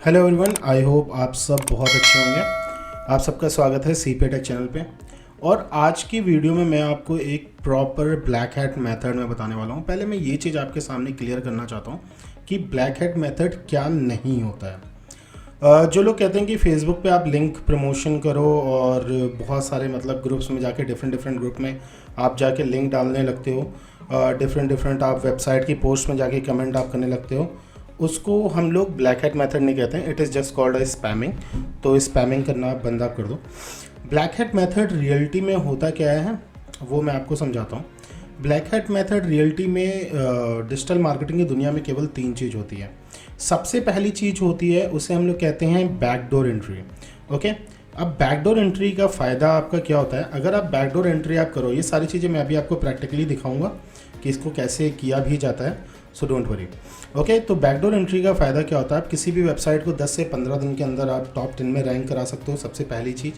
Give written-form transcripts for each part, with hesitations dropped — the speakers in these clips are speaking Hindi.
हेलो एवरीवन, आई होप आप सब बहुत अच्छे होंगे। आप सबका स्वागत है सीपी टेक चैनल पे। और आज की वीडियो में मैं आपको एक प्रॉपर ब्लैक हैट मेथड में बताने वाला हूँ। पहले मैं ये चीज़ आपके सामने क्लियर करना चाहता हूँ कि ब्लैक हैट मेथड क्या नहीं होता है। जो लोग कहते हैं कि फेसबुक पे आप लिंक प्रमोशन करो और बहुत सारे ग्रुप्स में जाके डिफरेंट ग्रुप में आप जाके लिंक डालने लगते हो, डिफरेंट आप वेबसाइट की पोस्ट में जाके कमेंट आप करने लगते हो, उसको हम लोग ब्लैक हैट मेथड नहीं कहते हैं। It is just called a spamming. तो स्पैमिंग करना आप बंद कर दो। ब्लैक हैट मेथड रियलिटी में होता क्या है वो मैं आपको समझाता हूँ। ब्लैक हैट मेथड रियलिटी में डिजिटल मार्केटिंग की दुनिया में केवल 3 चीज़ होती है। सबसे पहली चीज़ होती है उसे हम लोग कहते हैं बैकडोर एंट्री। ओके, अब बैकडोर एंट्री का फ़ायदा आपका क्या होता है? अगर आप बैकडोर एंट्री आप करो, ये सारी चीज़ें मैं अभी आपको प्रैक्टिकली दिखाऊंगा कि इसको कैसे किया भी जाता है, सो डोंट वरी। ओके, तो बैकडोर एंट्री का फ़ायदा क्या होता है? आप किसी भी वेबसाइट को 10 से 15 दिन के अंदर आप टॉप 10 में रैंक करा सकते हो, सबसे पहली चीज़।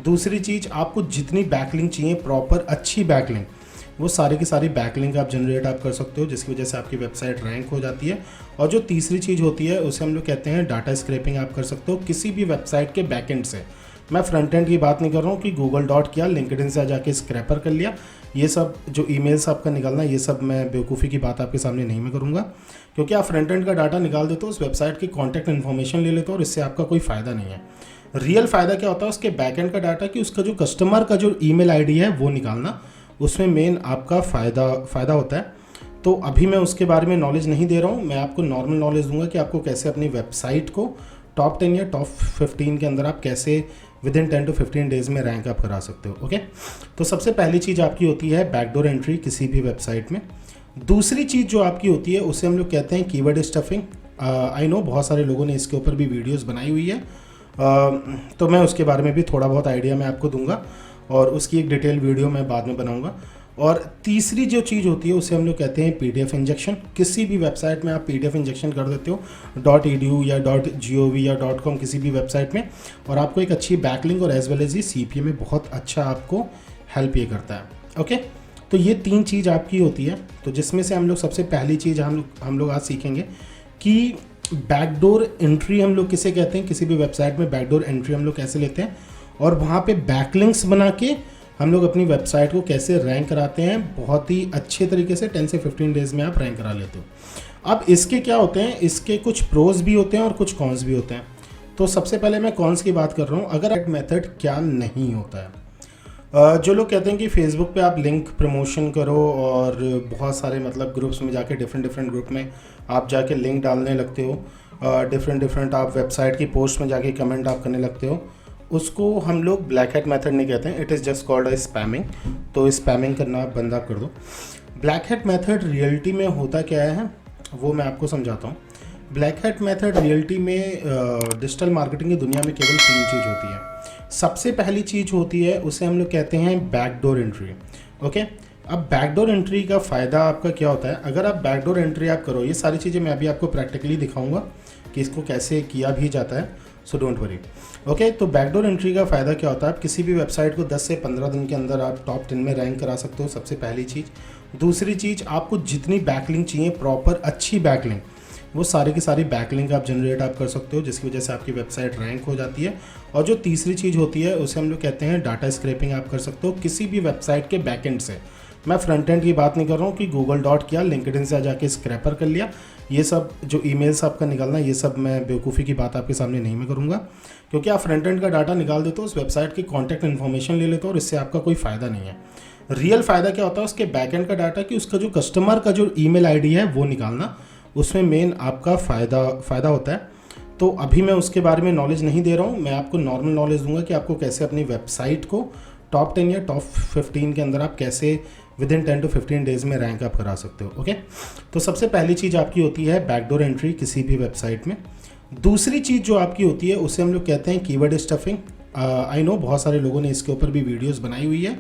दूसरी चीज़, आपको जितनी बैकलिंक चाहिए, प्रॉपर अच्छी बैकलिंक, वो सारी की सारी बैकलिंक आप जनरेट आप कर सकते हो, जिसकी वजह से आपकी वेबसाइट रैंक हो जाती है। और जो तीसरी चीज़ होती है उसे हम लोग कहते हैं डाटा स्क्रैपिंग आप कर सकते हो किसी भी वेबसाइट के बैकएंड से। मैं फ्रंट एंड की बात नहीं कर रहा हूँ कि गूगल डॉट किया, लिंक्डइन से जाके स्क्रैपर कर लिया, ये सब जो ईमेल्स आपका निकलना, ये सब मैं बेवकूफ़ी की बात आपके सामने नहीं मैं करूँगा, क्योंकि आप फ्रंट एंड का डाटा निकाल देते हो, उस वेबसाइट की कॉन्टैक्ट इन्फॉर्मेशन ले लेते हो और इससे आपका कोई फ़ायदा नहीं है। रियल फ़ायदा क्या होता है? उसके बैकएंड का डाटा, कि उसका जो कस्टमर का जो ईमेल आईडी है वो निकालना, उसमें मेन आपका फ़ायदा होता है। तो अभी मैं उसके बारे में नॉलेज नहीं दे रहा हूँ, मैं आपको नॉर्मल नॉलेज दूंगा कि आपको कैसे अपनी वेबसाइट को टॉप 10 या टॉप 15 के अंदर आप कैसे विद इन 10 to 15 डेज़ में रैंक अप करा सकते हो। ओके, तो सबसे पहली चीज़ आपकी होती है बैकडोर एंट्री किसी भी वेबसाइट में। दूसरी चीज़ जो आपकी होती है उसे हम लोग कहते हैं कीवर्ड स्टफिंग। आई नो बहुत सारे लोगों ने इसके ऊपर भी वीडियोज़ बनाई हुई है, तो मैं उसके बारे में भी थोड़ा बहुत आइडिया मैं आपको दूंगा और उसकी एक डिटेल वीडियो मैं बाद में बनाऊंगा। और तीसरी जो चीज़ होती है उसे हम लोग कहते हैं पीडीएफ इंजेक्शन। किसी भी वेबसाइट में आप पीडीएफ इंजेक्शन कर देते हो, .edu या .gov या .com, किसी भी वेबसाइट में, और आपको एक अच्छी बैकलिंक और एज वेल एज सीपीए में बहुत अच्छा आपको हेल्प ये करता है। ओके, तो ये 3 चीज़ आपकी होती है। तो जिसमें से हम लोग सबसे पहली चीज़ हम लोग आज सीखेंगे कि बैकडोर एंट्री हम लोग किसे कहते हैं। किसी भी वेबसाइट में बैकडोर एंट्री हम लोग कैसे लेते हैं और वहाँ पे बैकलिंक्स बना के हम लोग अपनी वेबसाइट को कैसे रैंक कराते हैं बहुत ही अच्छे तरीके से। 10 से 15 डेज़ में आप रैंक करा लेते हो। अब इसके क्या होते हैं, इसके कुछ प्रोज भी होते हैं और कुछ कॉन्स भी होते हैं। तो सबसे पहले मैं कॉन्स की बात कर रहा हूँ। अगर मेथड क्या नहीं होता है, जो लोग कहते हैं कि फेसबुक पे आप लिंक प्रमोशन करो और बहुत सारे ग्रुप्स में जाके डिफरेंट ग्रुप में आप जाके लिंक डालने लगते हो, डिफरेंट आप वेबसाइट की पोस्ट में जाके कमेंट आप करने लगते हो, उसको हम लोग ब्लैक हैट मेथड नहीं कहते हैं। It is just called a spamming. तो स्पैमिंग करना बंद आप कर दो। ब्लैक हैट मेथड रियलिटी में होता क्या है वो मैं आपको समझाता हूँ। ब्लैक हैट मेथड रियलिटी में डिजिटल मार्केटिंग की दुनिया में केवल 3 चीज़ होती है। सबसे पहली चीज़ होती है उसे हम लोग कहते हैं बैकडोर एंट्री। ओके, अब बैकडोर एंट्री का फ़ायदा आपका क्या होता है? अगर आप बैकडोर एंट्री आप करो, ये सारी चीज़ें मैं अभी आपको प्रैक्टिकली दिखाऊंगा कि इसको कैसे किया भी जाता है, सो डोंट वरी। ओके, तो बैकडोर एंट्री का फ़ायदा क्या होता है? आप किसी भी वेबसाइट को 10 से 15 दिन के अंदर आप टॉप 10 में रैंक करा सकते हो, सबसे पहली चीज़। दूसरी चीज़, आपको जितनी बैकलिंक चाहिए, प्रॉपर अच्छी बैकलिंक, वो सारी की सारी बैकलिंक आप जनरेट आप कर सकते हो, जिसकी वजह से आपकी वेबसाइट रैंक हो जाती है। और जो तीसरी चीज़ होती है उसे हम लोग कहते हैं डाटा स्क्रैपिंग आप कर सकते हो किसी भी वेबसाइट के बैकएंड से। मैं फ्रंट एंड की बात नहीं कर रहा हूँ कि गूगल डॉट किया, लिंक्डइन से जाके स्क्रैपर कर लिया, ये सब जो ईमेल्स आपका निकलना, ये सब मैं बेवकूफ़ी की बात आपके सामने नहीं मैं करूँगा, क्योंकि आप फ्रंट एंड का डाटा निकाल देते हो, उस वेबसाइट की कॉन्टैक्ट इन्फॉर्मेशन ले लेते हो और इससे आपका कोई फ़ायदा नहीं है। रियल फ़ायदा क्या होता है? उसके बैकएंड का डाटा, कि उसका जो कस्टमर का जो ईमेल आईडी है वो निकालना, उसमें मेन आपका फ़ायदा होता है। तो अभी मैं उसके बारे में नॉलेज नहीं दे रहा हूँ, मैं आपको नॉर्मल नॉलेज दूंगा कि आपको कैसे अपनी वेबसाइट को टॉप 10 या टॉप 15 के अंदर आप कैसे विद इन 10 to 15 डेज़ में रैंक अप करा सकते हो। ओके, तो सबसे पहली चीज़ आपकी होती है बैकडोर एंट्री किसी भी वेबसाइट में। दूसरी चीज़ जो आपकी होती है उसे हम लोग कहते हैं कीवर्ड स्टफिंग। आई नो बहुत सारे लोगों ने इसके ऊपर भी वीडियोज़ बनाई हुई है,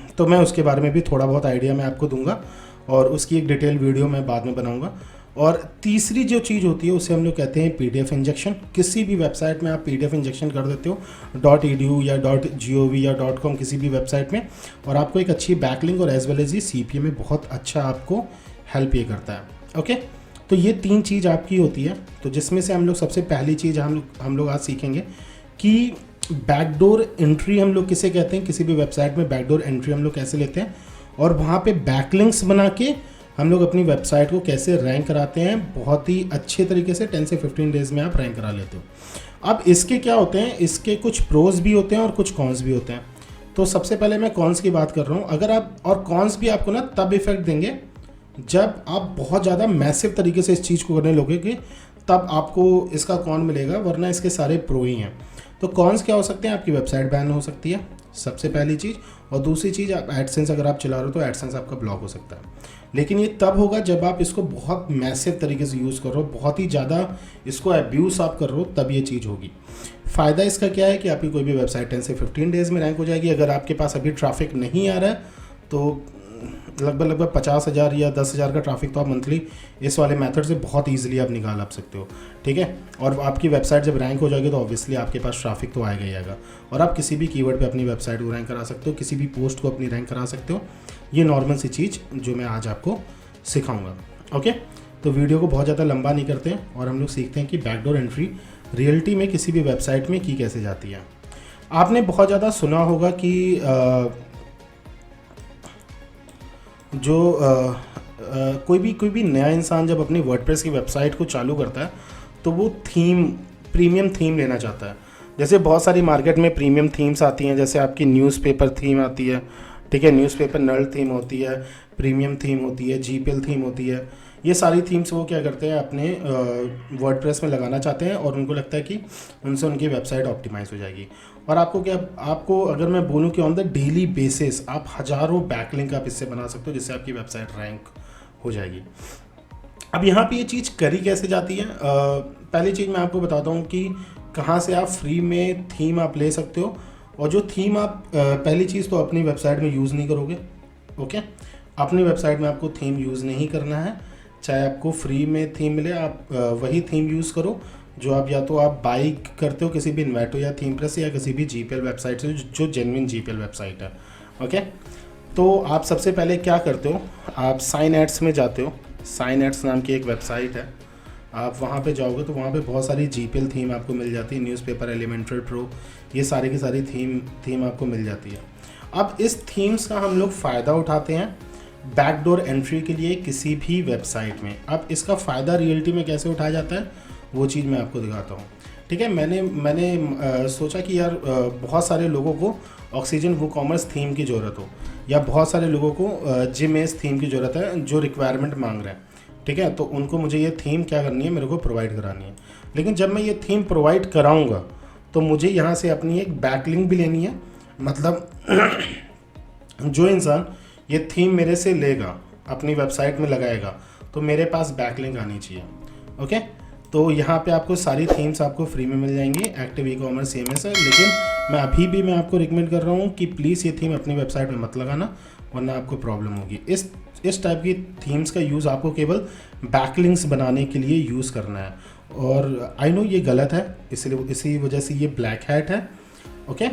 तो मैं उसके बारे में भी थोड़ा बहुत आइडिया मैं आपको दूंगा और उसकी एक डिटेल वीडियो मैं बाद में बनाऊंगा। और तीसरी जो चीज़ होती है उसे हम लोग कहते हैं पीडीएफ इंजेक्शन। किसी भी वेबसाइट में आप पीडीएफ इंजेक्शन कर देते हो, .edu या .gov या .com, किसी भी वेबसाइट में, और आपको एक अच्छी बैकलिंक और एज वेल एज सीपीए में बहुत अच्छा आपको हेल्प ये करता है। ओके, तो ये 3 चीज़ आपकी होती है। तो जिसमें से हम लोग सबसे पहली चीज़ हम लोग आज सीखेंगे कि बैकडोर एंट्री हम लोग किसे कहते हैं, किसी भी वेबसाइट में बैकडोर एंट्री हम लोग कैसे लेते हैं, और वहाँ पे बैकलिंक्स बना के हम लोग अपनी वेबसाइट को कैसे रैंक कराते हैं बहुत ही अच्छे तरीके से। 10 से 15 डेज़ में आप रैंक करा लेते हो। अब इसके क्या होते हैं, इसके कुछ प्रोज भी होते हैं और कुछ कॉन्स भी होते हैं। तो सबसे पहले मैं कॉन्स की बात कर रहा हूँ। अगर आप, और कॉन्स भी आपको ना तब इफेक्ट देंगे जब आप बहुत ज़्यादा मैसिव तरीके से इस चीज़ को करने लगोगे, तब आपको इसका कॉन मिलेगा, वरना इसके सारे प्रो ही हैं। तो कॉन्स क्या हो सकते हैं, आपकी वेबसाइट बैन हो सकती है सबसे पहली चीज़, और दूसरी चीज़ आप एडसेंस अगर आप चला रहे हो तो एडसेंस आपका ब्लॉक हो सकता है। लेकिन ये तब होगा जब आप इसको बहुत मैसिव तरीके से यूज़ कर रहे हो, बहुत ही ज़्यादा इसको अब्यूज़ आप कर रहे हो, तब ये चीज़ होगी। फ़ायदा इसका क्या है कि आपकी कोई भी वेबसाइट 10 से 15 डेज़ में रैंक हो जाएगी। अगर आपके पास अभी ट्रैफिक नहीं आ रहा है तो लगभग 50,000 या 10,000 का ट्रैफिक तो आप मंथली इस वाले मेथड से बहुत ईजिली आप निकाल आप सकते हो, ठीक है। और आपकी वेबसाइट जब रैंक हो जाएगी तो ऑब्वियसली आपके पास ट्रैफिक तो आएगा ही आएगा, और आप किसी भी कीवर्ड पे अपनी वेबसाइट को रैंक करा सकते हो, किसी भी पोस्ट को अपनी रैंक करा सकते हो। ये नॉर्मल सी चीज़ जो मैं आज आपको सिखाऊंगा, ओके। तो वीडियो को बहुत ज़्यादा लंबा नहीं करते हैं और हम लोग सीखते हैं कि बैकडोर एंट्री रियलिटी में किसी भी वेबसाइट में की कैसे जाती है। आपने बहुत ज़्यादा सुना होगा कि कोई भी नया इंसान जब अपनी वर्डप्रेस की वेबसाइट को चालू करता है तो वो प्रीमियम थीम लेना चाहता है। जैसे बहुत सारी मार्केट में प्रीमियम थीम्स आती हैं, जैसे आपकी न्यूज़पेपर थीम आती है, ठीक है, न्यूज़पेपर नल थीम होती है, प्रीमियम थीम होती है, जीपीएल थीम होती है। ये सारी थीम्स वो क्या करते हैं, अपने वर्डप्रेस में लगाना चाहते हैं और उनको लगता है कि उनसे उनकी वेबसाइट ऑप्टिमाइज़ हो जाएगी। और आपको अगर मैं बोलूँ कि ऑन द डेली बेसिस आप हज़ारों बैकलिंक आप इससे बना सकते हो, जिससे आपकी वेबसाइट रैंक हो जाएगी। अब यहाँ पे ये चीज़ करी कैसे जाती है, पहली चीज़ मैं आपको बताता हूँ कि कहाँ से आप फ्री में थीम आप ले सकते हो। और जो थीम आप पहली चीज़ तो अपनी वेबसाइट में यूज़ नहीं करोगे, ओके। अपनी वेबसाइट में आपको थीम यूज़ नहीं करना है, चाहे आपको फ्री में थीम मिले, आप वही थीम यूज़ करो जो आप या तो आप बाई करते हो किसी भी इन्वेटो या थीम प्रेस या किसी भी जीपीएल वेबसाइट से जो जेन्युइन जीपीएल वेबसाइट है, ओके। तो आप सबसे पहले क्या करते हो, आप साइन एड्स में जाते हो। साइन एड्स नाम की एक वेबसाइट है, आप वहाँ पे जाओगे तो वहाँ पे बहुत सारी जीपीएल थीम आपको मिल जाती है, न्यूज़पेपर, एलिमेंटर प्रो, ये सारी की सारी थीम आपको मिल जाती है। अब इस थीम्स का हम लोग फ़ायदा उठाते हैं बैकडोर एंट्री के लिए किसी भी वेबसाइट में। अब इसका फ़ायदा रियलिटी में कैसे उठाया जाता है वो चीज़ मैं आपको दिखाता हूँ, ठीक है। मैंने सोचा कि यार बहुत सारे लोगों को ऑक्सीजन वूकॉमर्स थीम की ज़रूरत हो, या बहुत सारे लोगों को जिमेस थीम की ज़रूरत है जो रिक्वायरमेंट मांग रहे हैं, ठीक है। तो उनको मुझे ये थीम क्या करनी है, मेरे को प्रोवाइड करानी है। लेकिन जब मैं ये थीम प्रोवाइड कराऊंगा तो मुझे यहाँ से अपनी एक बैकलिंक भी लेनी है। मतलब जो इंसान ये थीम मेरे से लेगा, अपनी वेबसाइट में लगाएगा, तो मेरे पास बैकलिंक आनी चाहिए, ओके। तो यहाँ पे आपको सारी थीम्स आपको फ्री में मिल जाएंगी, एक्टिव ई कॉमर्स CMS है। लेकिन मैं आपको रिकमेंड कर रहा हूँ कि प्लीज़ ये थीम अपनी वेबसाइट में मत लगाना, वरना आपको प्रॉब्लम होगी। इस टाइप की थीम्स का यूज़ आपको केवल बैकलिंक्स बनाने के लिए यूज़ करना है। और आई नो ये गलत है, इसलिए इसी वजह से ये ब्लैक हैट है, ओके।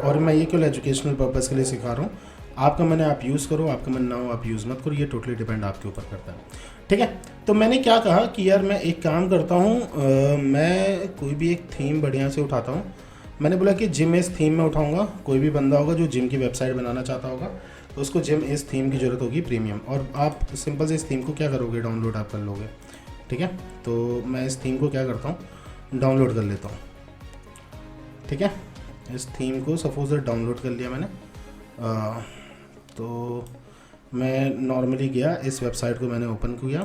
और मैं ये केवल एजुकेशनल पर्पज़ के लिए सिखा रहा हूँ। आपका मन है आप यूज़ करो, आपका मन ना हो आप यूज़ मत करो, ये टोटली डिपेंड आपके ऊपर करता है, ठीक है। तो मैंने क्या कहा कि यार मैं एक काम करता हूँ, मैं कोई भी एक थीम बढ़िया से उठाता हूँ। मैंने बोला कि जिम इस थीम में उठाऊँगा। कोई भी बंदा होगा जो जिम की वेबसाइट बनाना चाहता होगा तो उसको जिम इस थीम की ज़रूरत होगी प्रीमियम, और आप सिंपल से इस थीम को क्या करोगे, डाउनलोड आप कर लोगे, ठीक है। तो मैं इस थीम को क्या करता हूँ, डाउनलोड कर लेता हूँ, ठीक है। इस थीम को सपोज डाउनलोड कर लिया मैंने, तो मैं नॉर्मली गया, इस वेबसाइट को मैंने ओपन किया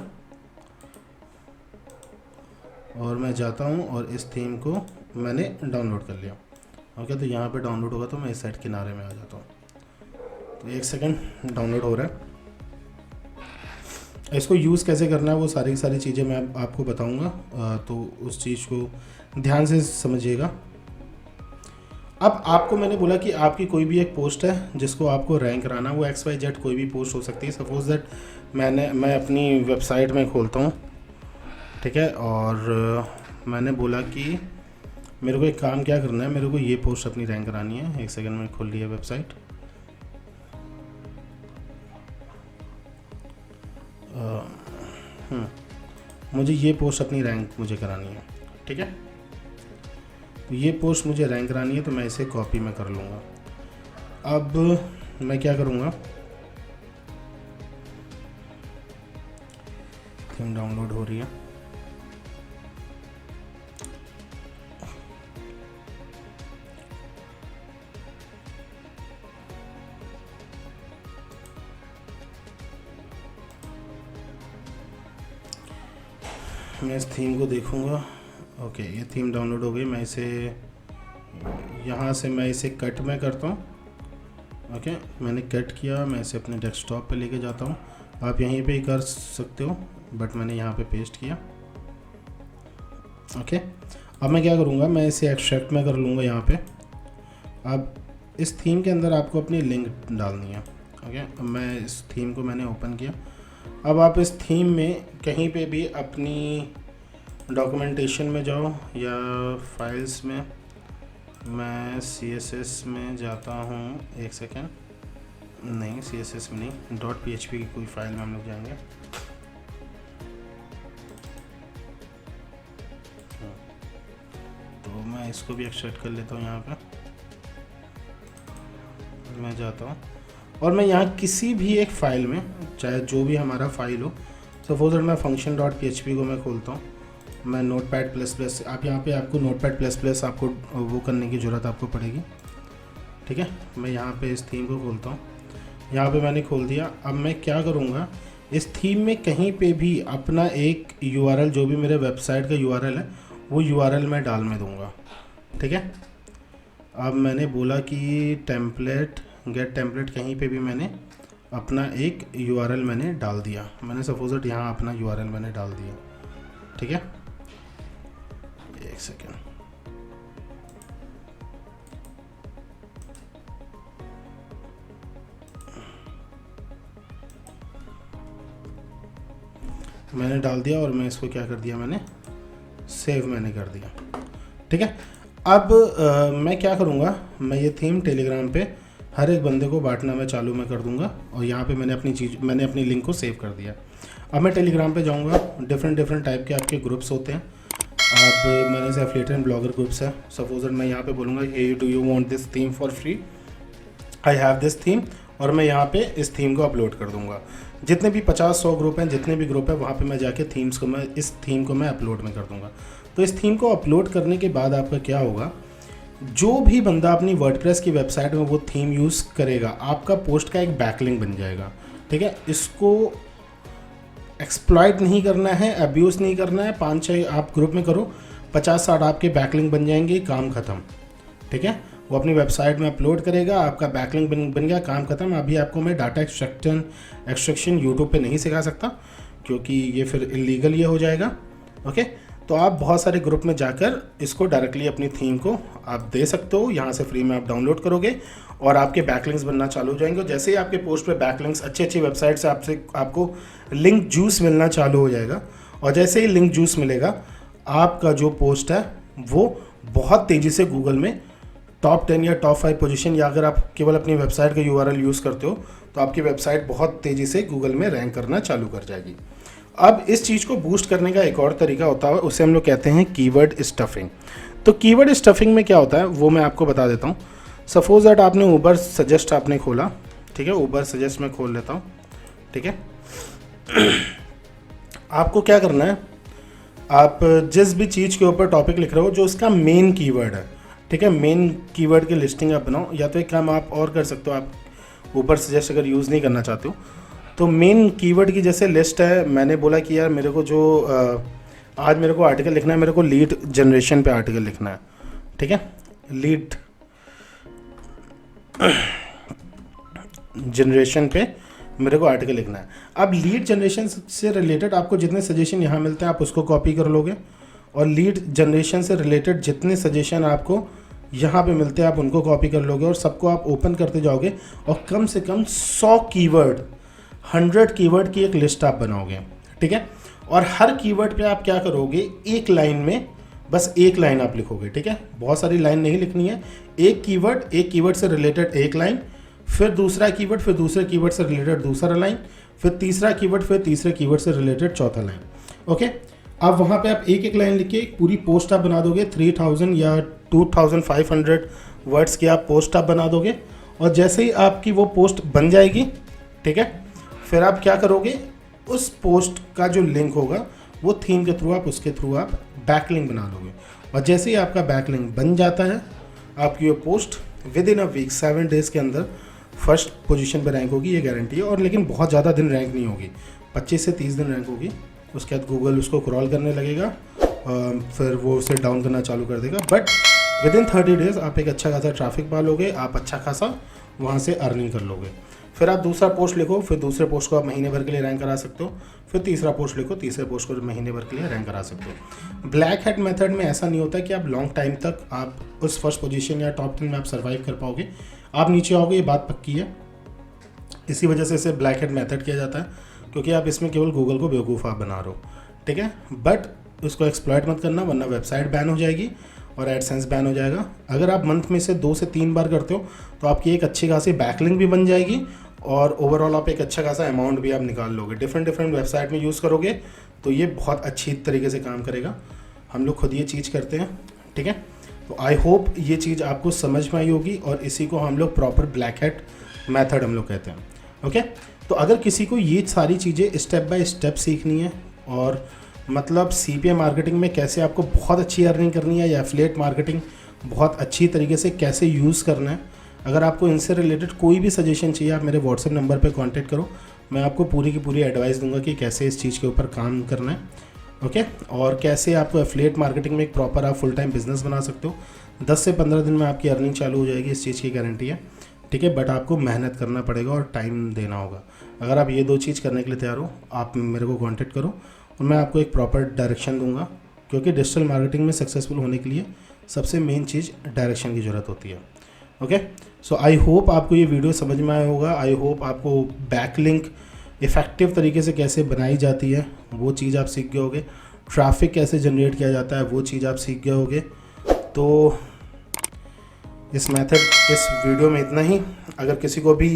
और मैं जाता हूँ और इस थीम को मैंने डाउनलोड कर लिया, ओके। तो यहाँ पे डाउनलोड होगा तो मैं इस साइड किनारे में आ जाता हूँ। तो 1 सेकंड डाउनलोड हो रहा है। इसको यूज़ कैसे करना है वो सारी चीज़ें मैं आपको बताऊँगा, तो उस चीज़ को ध्यान से समझिएगा। अब आपको मैंने बोला कि आपकी कोई भी एक पोस्ट है जिसको आपको रैंक कराना, वो XYZ कोई भी पोस्ट हो सकती है। सपोज दैट मैं अपनी वेबसाइट में खोलता हूँ, ठीक है, और मैंने बोला कि मेरे को एक काम क्या करना है, मेरे को ये पोस्ट अपनी रैंक करानी है। 1 सेकंड में खोल लिया वेबसाइट। मुझे ये पोस्ट अपनी रैंक मुझे करानी है, ठीक है। तो ये पोस्ट मुझे रैंक करानी है, तो मैं इसे कॉपी में कर लूँगा। अब मैं क्या करूँगा, थीम डाउनलोड हो रही है। मैं इस थीम को देखूँगा। ओके, ये थीम डाउनलोड हो गई। मैं इसे यहाँ से मैं इसे कट में करता हूँ। ओके, मैंने कट किया, मैं इसे अपने डेस्कटॉप पे लेके जाता हूँ। आप यहीं पे ही कर सकते हो, बट मैंने यहाँ पे पेस्ट किया। ओके, अब मैं क्या करूँगा, मैं इसे एक्सट्रैक्ट में कर लूँगा यहाँ पे। अब इस थीम के अंदर आपको अपनी लिंक डालनी है। ओके, अब मैं इस थीम को मैंने ओपन किया। अब आप इस थीम में कहीं पे भी अपनी डॉक्यूमेंटेशन में जाओ या फाइल्स में, मैं CSS में जाता हूँ। एक सेकेंड, नहीं CSS में नहीं, .php की कोई फाइल में हम लोग जाएंगे। तो मैं इसको भी एक्सट्रैक्ट कर लेता हूँ। यहाँ पे मैं जाता हूँ और मैं यहाँ किसी भी एक फ़ाइल में, चाहे जो भी हमारा फाइल हो, सपोज मैं function.php को मैं खोलता हूँ। मैं Notepad++, आप यहाँ पे आपको Notepad++ आपको वो करने की ज़रूरत आपको पड़ेगी, ठीक है। मैं यहाँ पे इस थीम को खोलता हूँ। यहाँ पे मैंने खोल दिया। अब मैं क्या करूँगा, इस थीम में कहीं पे भी अपना एक URL, जो भी मेरे वेबसाइट का URL है, वो URL मैं डाल में दूँगा, ठीक है। अब मैंने बोला कि टेम्पलेट, गेट टेम्पलेट, कहीं पे भी मैंने अपना एक URL मैंने डाल दिया। मैंने सपोज यहाँ अपना URL मैंने डाल दिया, ठीक है। एक सेकेंड, मैंने डाल दिया और मैं इसको क्या कर दिया, मैंने सेव मैंने कर दिया, ठीक है। अब मैं क्या करूँगा, मैं ये थीम टेलीग्राम पे हर एक बंदे को बांटना मैं चालू में कर दूंगा। और यहाँ पे मैंने अपनी लिंक को सेव कर दिया। अब मैं टेलीग्राम पे जाऊँगा। डिफरेंट टाइप के आपके ग्रुप्स होते हैं। अब मैंने से एफिलिएटर एंड ब्लॉगर ग्रुप्स है। सपोज मैं यहाँ पे बोलूँगा, hey do you want this theme for free, I have this theme, और मैं यहाँ पे इस थीम को अपलोड कर दूँगा। जितने भी 50-100 ग्रुप हैं, जितने भी ग्रुप है, वहाँ पे मैं जाके इस थीम को मैं अपलोड में कर दूँगा। तो इस थीम को अपलोड करने के बाद आपका क्या होगा, जो भी बंदा अपनी वर्डप्रेस की वेबसाइट में वो थीम यूज़ करेगा, आपका पोस्ट का एक बैकलिंक बन जाएगा, ठीक है। इसको एक्सप्लॉइट नहीं करना है, अब्यूज़ नहीं करना है। 5-6 आप ग्रुप में करो, 50-60 आपके बैकलिंक बन जाएंगे, काम ख़त्म, ठीक है। वो अपनी वेबसाइट में अपलोड करेगा, आपका बैकलिंक बन गया, काम खत्म। अभी आपको मैं डाटा एक्सट्रैक्शन यूट्यूब पे नहीं सिखा सकता, क्योंकि ये फिर इलीगल ये हो जाएगा, ओके। तो आप बहुत सारे ग्रुप में जाकर इसको डायरेक्टली अपनी थीम को आप दे सकते हो। यहाँ से फ्री में आप डाउनलोड करोगे और आपके बैकलिंक्स बनना चालू हो जाएंगे। जैसे ही आपके पोस्ट पे बैकलिंक्स अच्छी वेबसाइट से आपको लिंक जूस मिलना चालू हो जाएगा, और जैसे ही लिंक जूस मिलेगा, आपका जो पोस्ट है वो बहुत तेज़ी से गूगल में टॉप 10 या टॉप 5 पोजीशन, या अगर आप केवल अपनी वेबसाइट का URL यूज़ करते हो तो आपकी वेबसाइट बहुत तेज़ी से गूगल में रैंक करना चालू कर जाएगी। अब इस चीज़ को बूस्ट करने का एक और तरीका होता है, उसे हम लोग कहते हैं कीवर्ड स्टफिंग। तो कीवर्ड स्टफिंग में क्या होता है वो मैं आपको बता देता हूँ। सपोज दैट आपने ऊबर सजेस्ट आपने खोला, ठीक है। ऊबर सजेस्ट में खोल लेता हूँ, ठीक है। आपको क्या करना है, आप जिस भी चीज़ के ऊपर टॉपिक लिख रहे हो, जो उसका मेन कीवर्ड है, ठीक है, मेन कीवर्ड की लिस्टिंग आप बनाओ। या तो एक काम आप और कर सकते हो, आप ऊपर सजेस्ट अगर यूज़ नहीं करना चाहते हो तो मेन कीवर्ड की जैसे लिस्ट है। मैंने बोला कि यार मेरे को जो आज मेरे को आर्टिकल लिखना है, मेरे को लीड जनरेशन पे आर्टिकल लिखना है, ठीक है, लीड जनरेशन पे मेरे को आर्टिकल लिखना है। अब लीड जनरेशन से रिलेटेड आपको जितने सजेशन यहाँ मिलते हैं आप उसको कॉपी कर लोगे, और लीड जनरेशन से रिलेटेड जितने सजेशन आपको यहाँ पे मिलते हैं आप उनको कॉपी कर लोगे, और सबको आप ओपन करते जाओगे, और कम से कम 100 कीवर्ड 100 कीवर्ड की एक लिस्ट आप बनाओगे, ठीक है। और हर कीवर्ड पे आप क्या करोगे, एक लाइन में बस एक लाइन आप लिखोगे, ठीक है। बहुत सारी लाइन नहीं लिखनी है, एक कीवर्ड से रिलेटेड एक लाइन, फिर दूसरा कीवर्ड, फिर दूसरे कीवर्ड से रिलेटेड दूसरा लाइन, फिर तीसरा कीवर्ड, फिर तीसरे कीवर्ड से रिलेटेड चौथा लाइन, ओके। अब वहाँ पे आप एक एक लाइन लिख के एक पूरी पोस्ट आप बना दोगे, 3000 या 2500 वर्ड्स की आप पोस्ट आप बना दोगे। और जैसे ही आपकी वो पोस्ट बन जाएगी, ठीक है, फिर आप क्या करोगे, उस पोस्ट का जो लिंक होगा वो थीम के थ्रू आप उसके थ्रू आप बैकलिंक बना लोगे। और जैसे ही आपका बैकलिंक बन जाता है, आपकी वो पोस्ट विद इन अ वीक 7 डेज़ के अंदर फर्स्ट पोजीशन पे रैंक होगी, ये गारंटी है। और लेकिन बहुत ज़्यादा दिन रैंक नहीं होगी, 25 से 30 दिन रैंक होगी। उसके बाद गूगल उसको क्रॉल करने लगेगा, फिर वो उसे डाउन करना चालू कर देगा। बट विद इन 30 डेज़ आप एक अच्छा खासा ट्रैफिक पा लोगे, आप अच्छा खासा वहाँ से अर्निंग कर लोगे। फिर आप दूसरा पोस्ट लिखो, फिर दूसरे पोस्ट को आप महीने भर के लिए रैंक करा सकते हो। फिर तीसरा पोस्ट लिखो, तीसरे पोस्ट को महीने भर के लिए रैंक करा सकते हो। ब्लैक हैट मेथड में ऐसा नहीं होता कि आप लॉन्ग टाइम तक आप उस फर्स्ट पोजीशन या टॉप 10 में आप सर्वाइव कर पाओगे, आप नीचे आओगे, ये बात पक्की है। इसी वजह से इसे ब्लैक हैट मेथड किया जाता है, क्योंकि आप इसमें केवल गूगल को बेवकूफ़ आप बना रहे हो, ठीक है। बट उसको एक्सप्लॉइट मत करना, वरना वेबसाइट बैन हो जाएगी और एडसेंस बैन हो जाएगा। अगर आप मंथ में से 2 से 3 बार करते हो तो आपकी एक अच्छी खासी बैकलिंक भी बन जाएगी और ओवरऑल आप एक अच्छा खासा अमाउंट भी आप निकाल लोगे। डिफरेंट वेबसाइट में यूज़ करोगे तो ये बहुत अच्छी तरीके से काम करेगा। हम लोग खुद ये चीज़ करते हैं, ठीक है। तो आई होप ये चीज़ आपको समझ में आई होगी और इसी को हम लोग प्रॉपर ब्लैक हैट मेथड हम लोग कहते हैं, ओके। तो अगर किसी को ये सारी चीज़ें स्टेप बाय स्टेप सीखनी है और मतलब CPA मार्केटिंग में कैसे आपको बहुत अच्छी अर्निंग करनी है या एफिलिएट मार्केटिंग बहुत अच्छी तरीके से कैसे यूज़ करना है, अगर आपको इनसे रिलेटेड कोई भी सजेशन चाहिए, आप मेरे व्हाट्सएप नंबर पे कांटेक्ट करो। मैं आपको पूरी की पूरी एडवाइस दूंगा कि कैसे इस चीज़ के ऊपर काम करना है, ओके। और कैसे आपको एफिलिएट मार्केटिंग में एक प्रॉपर आप फुल टाइम बिजनेस बना सकते हो। 10 से 15 दिन में आपकी अर्निंग चालू हो जाएगी, इस चीज़ की गारंटी है, ठीक है। बट आपको मेहनत करना पड़ेगा और टाइम देना होगा। अगर आप ये 2 चीज़ करने के लिए तैयार हो, आप मेरे को कॉन्टेक्ट करो और मैं आपको एक प्रॉपर डायरेक्शन दूंगा, क्योंकि डिजिटल मार्केटिंग में सक्सेसफुल होने के लिए सबसे मेन चीज़ डायरेक्शन की ज़रूरत होती है, ओके। सो आई होप आपको ये वीडियो समझ में आया होगा। आई होप आपको बैकलिंक इफ़ेक्टिव तरीके से कैसे बनाई जाती है वो चीज़ आप सीख गए होगे, ट्रैफिक कैसे जनरेट किया जाता है वो चीज़ आप सीख गए होगे। तो इस वीडियो में इतना ही। अगर किसी को भी